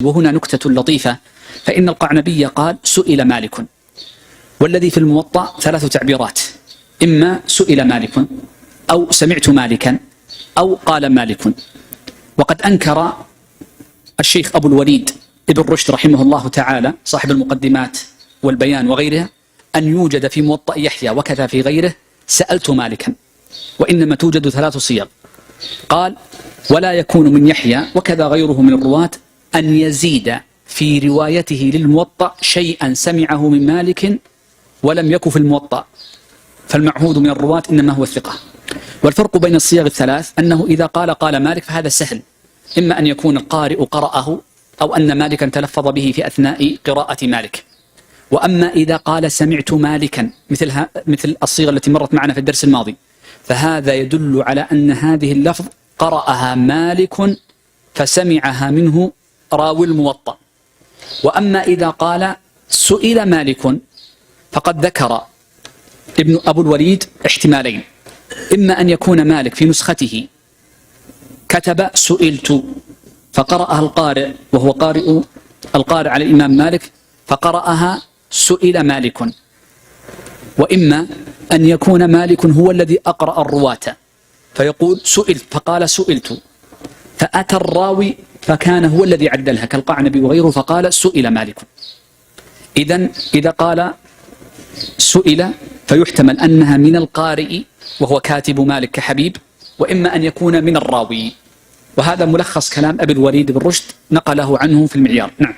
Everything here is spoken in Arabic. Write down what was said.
وهنا نكتة لطيفة، فإن القعنبي قال سئل مالك، والذي في الموطأ ثلاث تعبيرات: إما سئل مالك، أو سمعت مالكا، أو قال مالك. وقد أنكر الشيخ أبو الوليد ابن رشد رحمه الله تعالى صاحب المقدمات والبيان وغيرها أن يوجد في موطأ يحيى وكذا في غيره سألت مالكا، وإنما توجد ثلاث صيغ. قال: ولا يكون من يحيى وكذا غيره من الرواة أن يزيد في روايته للموطأ شيئا سمعه من مالك ولم يكن في الموطأ، فالمعهود من الرواة إنما هو الثقة. والفرق بين الصيغ الثلاث أنه إذا قال مالك فهذا سهل، إما أن يكون القارئ قرأه أو أن مالكا تلفظ به في أثناء قراءة مالك. وأما إذا قال سمعت مالكا مثل الصيغة التي مرت معنا في الدرس الماضي، فهذا يدل على أن هذه اللفظ قرأها مالك فسمعها منه راوي الموطأ. وأما إذا قال سئل مالك فقد ذكر ابن أبو الوليد احتمالين: إما أن يكون مالك في نسخته كتب سئلت فقرأها القارئ وهو القارئ على الإمام مالك فقرأها سئل مالك، وإما أن يكون مالك هو الذي أقرأ الرواة فيقول سئلت فقال سئلت، فأتى الراوي فكان هو الذي عدلها كالقعنبي وغيره فقال سئل مالك. إذا قال سئل فيحتمل أنها من القارئ وهو كاتب مالك كحبيب، وإما أن يكون من الراوي. وهذا ملخص كلام أبي الوليد بن رشد نقله عنه في المعيار. نعم.